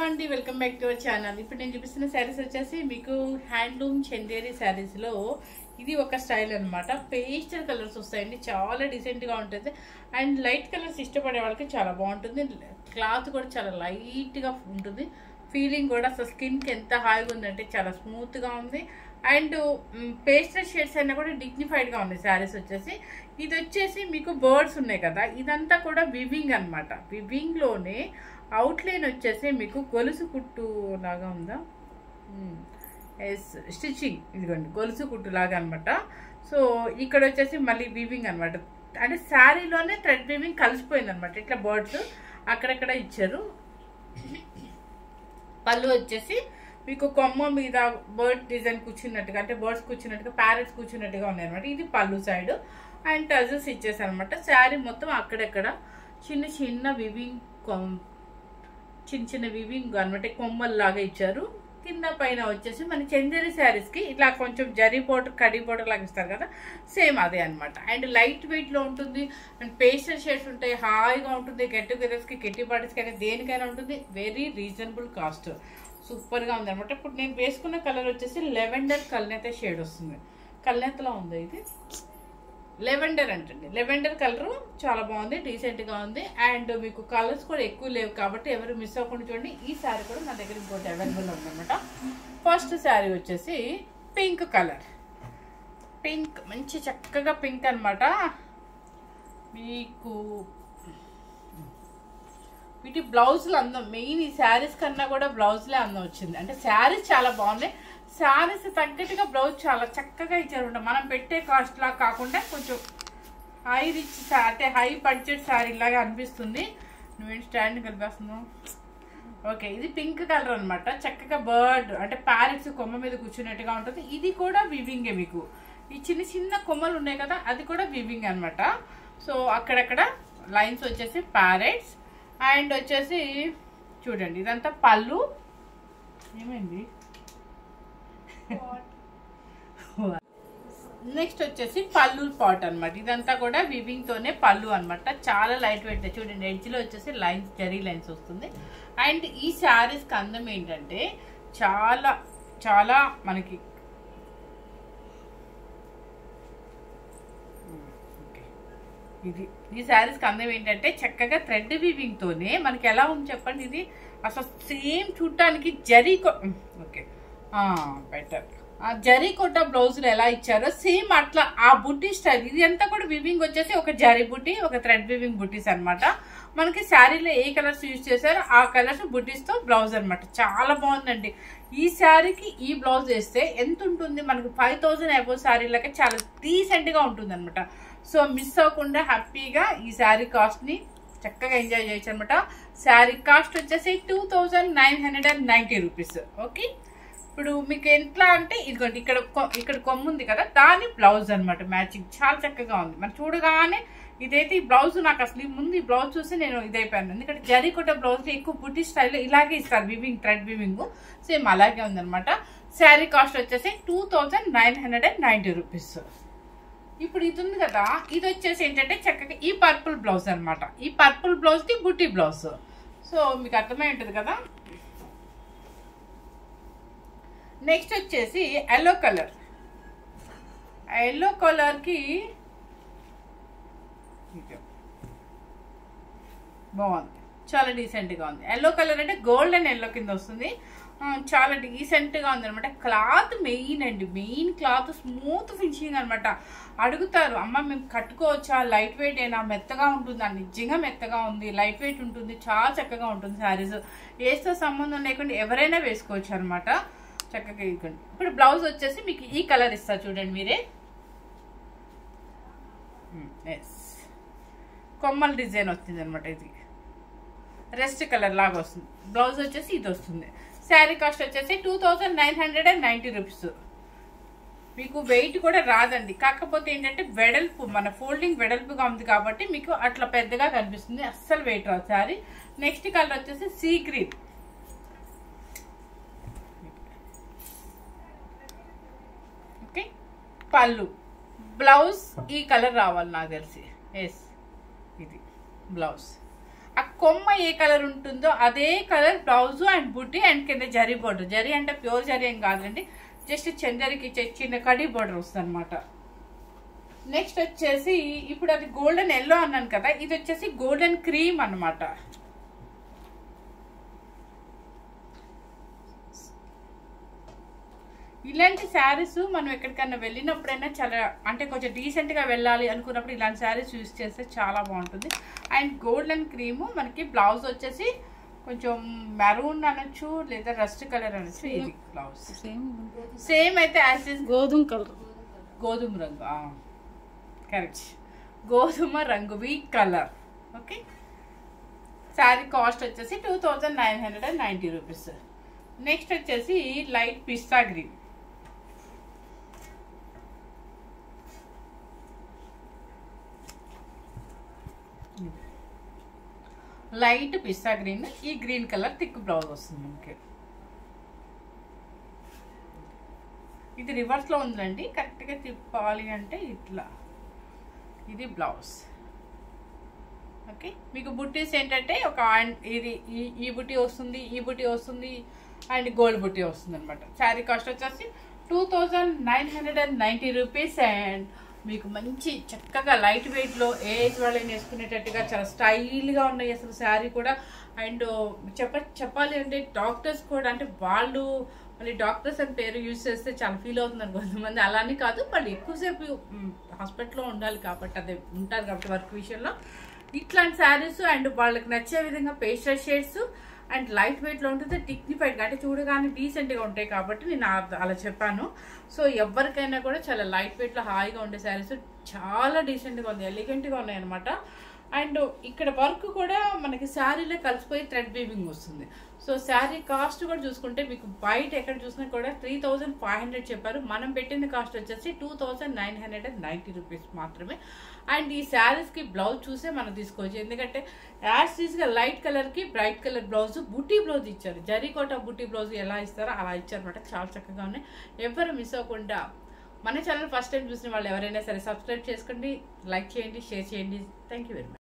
అండి, welcome back to our channel. ఇప్పుడు నేను చూపిస్తున్న శారీస్ వచ్చేసి మీకు హ్యాండ్లూమ్ చందేరి శారీస్లో ఇది ఒక స్టైల్ అనమాట. పేస్టల్ కలర్స్ వస్తాయండి, చాలా డీసెంట్గా ఉంటుంది. అండ్ లైట్ కలర్స్ ఇష్టపడే వాళ్ళకి చాలా బాగుంటుంది. క్లాత్ కూడా చాలా లైట్గా ఉంటుంది. ఫీలింగ్ కూడా అసలు స్కిన్కి ఎంత హాయిగా ఉందంటే చాలా స్మూత్గా ఉంది. అండ్ పేస్టల్ షేడ్స్ అయినా కూడా డిగ్నిఫైడ్గా ఉన్నాయి శారీస్ వచ్చేసి. ఇది వచ్చేసి మీకు బర్డ్స్ ఉన్నాయి కదా, ఇదంతా కూడా వివింగ్ అనమాట. వివింగ్లోనే అవుట్లైన్ వచ్చేసి మీకు గొలుసు కుట్టు లాగా ఉందా, స్టిచ్చింగ్ ఇదిగోండి గొలుసు కుట్టు లాగా అనమాట. సో ఇక్కడ వచ్చేసి మళ్ళీ వివింగ్ అనమాట, అంటే శారీలోనే థ్రెడ్ వివింగ్ కలిసిపోయింది అనమాట. ఇట్లా బర్డ్స్ అక్కడక్కడ ఇచ్చారు. పళ్ళు వచ్చేసి మీకు కొమ్మ మీద బర్డ్ డిజైన్ కూర్చున్నట్టుగా, అంటే బర్డ్స్ కూర్చున్నట్టుగా, ప్యారెట్స్ కూర్చున్నట్టుగా ఉన్నాయి అనమాట. ఇది పళ్ళు సైడ్. అండ్ టజల్స్ ఇచ్చేసారు అనమాట. శారీ మొత్తం అక్కడెక్కడ చిన్న చిన్న వివింగ్, చిన్న చిన్న వివింగ్ అనమాట, కొమ్మల్లాగా ఇచ్చారు. కింద పైన వచ్చేసి మన చందేరి శారీస్కి ఇట్లా కొంచెం జరీ బోర్డర్, కడీ బోర్డర్ లాగా ఇస్తారు కదా, సేమ్ అదే అనమాట. అండ్ లైట్ వెయిట్లో ఉంటుంది. అండ్ పేస్టల్ షేడ్స్ ఉంటాయి, హాయిగా ఉంటుంది. గెట్ టుగెదర్స్కి, కిట్టి పార్టీస్కి అయినా దేనికైనా ఉంటుంది. వెరీ రీజనబుల్ కాస్ట్, సూపర్గా ఉంది అనమాట. ఇప్పుడు నేను వేసుకున్న కలర్ వచ్చేసి లెవెండర్ కల్నేత షేడ్ వస్తుంది. కల్నేతలో ఉంది ఇది, లెవెండర్ అంటండి. లెవెండర్ కలర్ చాలా బాగుంది, డీసెంట్గా ఉంది. అండ్ మీకు కలర్స్ కూడా ఎక్కువ లేవు కాబట్టి ఎవరు మిస్ అవ్వకుండా చూడండి. ఈ శారీ కూడా నా దగ్గర ఇంకోటి అవైలబుల్ ఉందన్నమాట. ఫస్ట్ శారీ వచ్చేసి పింక్ కలర్, పింక్ మంచి చక్కగా పింక్ అనమాట. మీకు వీటి బ్లౌజులు అందం, మెయిన్ ఈ శారీస్ కన్నా కూడా బ్లౌజ్లే అందం వచ్చింది. అంటే శారీస్ చాలా బాగున్నాయి, శారీస్ తగ్గట్టుగా బ్లౌజ్ చాలా చక్కగా ఇచ్చారు. మనం పెట్టే కాస్ట్ లా కాకుండా కొంచెం హై రిచ్, అంటే హై బడ్జెట్ శారీ లాగా అనిపిస్తుంది. నువ్వేంటి స్టాండ్ కలిపేస్తున్నావు? ఓకే, ఇది పింక్ కలర్ అనమాట. చక్కగా బర్డ్ అంటే ప్యారెట్స్ కొమ్మ మీద కూర్చున్నట్టుగా ఉంటుంది. ఇది కూడా వివింగే. మీకు ఈ చిన్న చిన్న కొమ్మలు ఉన్నాయి కదా, అది కూడా వివింగ్ అనమాట. సో అక్కడక్కడ లైన్స్ వచ్చేసి ప్యారెట్స్. అండ్ వచ్చేసి చూడండి ఇదంతా పళ్ళు. ఏమైంది? నెక్స్ట్ వచ్చేసి పళ్ళు పాట్ అనమాట. ఇదంతా కూడా వివింగ్ తోనే పళ్ళు అనమాట. చాలా లైట్ వెయిట్. చూడండి ఎడ్జ్ లో వచ్చేసి లైన్స్, జరీ లైన్స్ వస్తుంది. అండ్ ఈ శారీస్ కి అందం ఏంటంటే చాలా చాలా మనకి ఇది, ఈ శారీస్కి అందం ఏంటంటే చక్కగా థ్రెడ్ వీవింగ్ తోనే మనకి ఎలా ఉంది చెప్పండి. ఇది అసలు సేమ్ చూడటానికి జరీ, ఓకే బెటర్, ఆ జరీ కొట్ట బ్లౌజులు ఎలా ఇచ్చారో సేమ్ అట్లా ఆ బుట్టి స్టైల్. ఇది అంతా కూడా వివింగ్ వచ్చేసి ఒక జరీ బుట్టి, ఒక థ్రెడ్ వివింగ్ బుట్టీస్ అనమాట. మనకి శారీలో ఏ కలర్స్ యూజ్ చేశారో ఆ కలర్స్ బుట్టీస్తో బ్లౌజ్ అనమాట. చాలా బాగుందండి. ఈ శారీకి ఈ బ్లౌజ్ వేస్తే ఎంత ఉంటుంది మనకి? 5000 అబోవ్ శారీలకి చాలా డీసెంట్గా ఉంటుంది అనమాట. సో మిస్ అవ్వకుండా హ్యాపీగా ఈ శారీ కాస్ట్ని చక్కగా ఎంజాయ్ చేయొచ్చు అనమాట. శారీ కాస్ట్ వచ్చేసి 2990 రూపీస్. ఓకే, ఇప్పుడు మీకు ఎట్లా అంటే ఇదిగోండి ఇక్కడ కొమ్ము ఉంది కదా, దాని బ్లౌజ్ అనమాట మ్యాచింగ్. చాలా చక్కగా ఉంది. మనం చూడగానే ఇదైతే ఈ బ్లౌజ్ నాకు అసలు ముందు ఈ బ్లౌజ్ చూసి నేను ఇదైపోయాను. ఎందుకంటే జరీ కొట్ట బ్లౌజ్ ఎక్కువ బుట్టి స్టైల్లో ఇలాగే ఇస్తారు, వివింగ్, థ్రెడ్ వివింగ్ సేమ్ అలాగే ఉందనమాట. శారీ కాస్ట్ వచ్చేసి 2990 రూపీస్. ఇప్పుడు ఇది ఉంది కదా, ఇది వచ్చేసి ఏంటంటే చక్కగా ఈ పర్పుల్ బ్లౌజ్ అనమాట. ఈ పర్పుల్ బ్లౌజ్కి బుట్టి బ్లౌజ్. సో మీకు అర్థమై ఉంటుంది కదా. నెక్స్ట్ వచ్చేసి ఎల్లో కలర్. ఎల్లో కలర్కి బాగుంది, చాలా డీసెంట్గా ఉంది. ఎల్లో కలర్ అంటే గోల్డెన్ ఎల్లో కింద వస్తుంది. చాలా డీసెంట్గా ఉంది అనమాట. క్లాత్ మెయిన్ అండి, మెయిన్ క్లాత్ స్మూత్ ఫినిషింగ్ అనమాట. అడుగుతారు, అమ్మ మేము కట్టుకోవచ్చా, లైట్ వెయిట్ అయినా, మెత్తగా ఉంటుందా? నిజంగా మెత్తగా ఉంది, లైట్ వెయిట్ ఉంటుంది, చాలా చక్కగా ఉంటుంది. శారీస్ వేస్తో సంబంధం లేకుండా ఎవరైనా వేసుకోవచ్చు అనమాట. చక్కగా ఇవ్వండి. ఇప్పుడు బ్లౌజ్ వచ్చేసి మీకు ఈ కలర్ ఇస్తా చూడండి మీరే. ఎస్, కొమ్మల డిజైన్ వస్తుంది అనమాట. ఇది రెస్ట్ కలర్ లాగా వస్తుంది. బ్లౌజ్ వచ్చేసి ఇది వస్తుంది. శారీ కాస్ట్ వచ్చేసి 2990 రూపీస్. మీకు వెయిట్ కూడా రాదండి, కాకపోతే ఏంటంటే వెడల్పు, మన ఫోల్డింగ్ వెడల్పుగా ఉంది కాబట్టి మీకు అట్లా పెద్దగా కనిపిస్తుంది, అస్సలు వెయిట్ రాదు శారీ. నెక్స్ట్ కలర్ వచ్చేసి సీ గ్రీన్. ఓకే, పళ్ళు, బ్లౌజ్ ఈ కలర్ రావాలి నాకు తెలిసి. ఎస్, ఇది బ్లౌజ్. కొమ్మ ఏ కలర్ ఉంటుందో అదే కలర్ బ్లౌజ్ అండ్ బుట్టి అండ్ కింద జరీ బోర్డర్. జరీ అంటే ప్యూర్ జరీ ఏం కాదండి, జస్ట్ చందరికి చిన్న కడి బోర్డర్ వస్తుంది అనమాట. నెక్స్ట్ వచ్చేసి ఇప్పుడు అది గోల్డెన్ ఎల్లో అన్నాను కదా, ఇది వచ్చేసి గోల్డెన్ క్రీమ్ అన్నమాట. ఇలాంటి శారీస్ మనం ఎక్కడికన్నా వెళ్ళినప్పుడైనా చాలా అంటే కొంచెం డీసెంట్గా వెళ్ళాలి అనుకున్నప్పుడు ఇలాంటి శారీస్ యూజ్ చేస్తే చాలా బాగుంటుంది. అండ్ గోల్డెన్ క్రీము మనకి బ్లౌజ్ వచ్చేసి కొంచెం మెరూన్ అనొచ్చు లేదా రస్ట్ కలర్ అనొచ్చు. ఇది బ్లౌజ్ సేమ్ అయితే యాజ్ ఇస్ గోధుమ కలర్, గోధుమ రంగు, కరెక్ట్, గోధుమ రంగు wheat colour. Okay, sari cost వచ్చేసి 2990 రూపీస్. నెక్స్ట్ వచ్చేసి లైట్ పిస్తా గ్రీన్. లైట్ పిస్తా గ్రీన్, ఈ గ్రీన్ కలర్ థిక్ బ్లౌజ్ వస్తుంది మనకి. ఇది రివర్స్ లో ఉందండి, కరెక్ట్ గా తిప్పాలి అంటే ఇట్లా. ఇది బ్లౌజ్. ఓకే, మీకు బుట్టీస్ ఏంటంటే ఒక ఇది ఈ బుట్టి వస్తుంది, ఈ బుట్టి వస్తుంది అండ్ గోల్డ్ బుట్టి వస్తుంది అనమాట. శారీ కాస్ట్ వచ్చేసి 2990 రూపీస్. అండ్ మీకు మంచి చక్కగా లైట్ వెయిట్లో ఏజ్ వాళ్ళని వేసుకునేటట్టుగా చాలా స్టైల్గా ఉన్నాయి అసలు శారీ కూడా. అండ్ చెప్పాలి అంటే డాక్టర్స్ కూడా, అంటే వాళ్ళు మళ్ళీ డాక్టర్స్ అని పేరు యూజ్ చేస్తే చాలా ఫీల్ అవుతున్నారు కొంతమంది, అలానే కాదు వాళ్ళు ఎక్కువసేపు హాస్పిటల్లో ఉండాలి కాబట్టి అదే ఉంటారు కాబట్టి వర్క్ విషయంలో ఇట్లాంటి శారీస్ అండ్ వాళ్ళకి నచ్చే విధంగా పేస్టల్ షేడ్స్ అండ్ లైట్ వెయిట్లో ఉంటుంది, డిగ్నిఫైడ్గా అంటే చూడగానే డీసెంట్గా ఉంటాయి కాబట్టి నేను అలా చెప్పాను. సో ఎవరికైనా కూడా చాలా లైట్ వెయిట్లో హాయిగా ఉండే శారీస్ చాలా డీసెంట్గా ఉంది, ఎలిగెంట్గా ఉన్నాయి అనమాట. అండ్ ఇక్కడ వర్క్ కూడా మనకి శారీలో కలిసిపోయి థ్రెడ్ వీవింగ్ వస్తుంది. సో శారీ కాస్ట్ కూడా చూసుకుంటే మీకు బయట ఎక్కడ చూసినా కూడా 3500 చెప్పారు, మనం పెట్టిన కాస్ట్ వచ్చేసి 2990 రూపీస్ మాత్రమే. అండ్ ఈ శారీస్కి బ్లౌజ్ చూసే మనం తీసుకోవచ్చు, ఎందుకంటే యాస్టీస్గా లైట్ కలర్కి బ్రైట్ కలర్ బ్లౌజ్ బుటీ బ్లౌజ్ ఇచ్చారు. జరీకోట బుటీ బ్లౌజ్ ఎలా ఇస్తారో అలా ఇచ్చారనమాట, చాలా చక్కగా ఉన్నాయి. ఎవరు మిస్ అవ్వకుండా మన ఛానల్ ఫస్ట్ టైం చూసిన వాళ్ళు ఎవరైనా సరే సబ్స్క్రైబ్ చేసుకోండి, లైక్ చేయండి, షేర్ చేయండి. Thank you very much.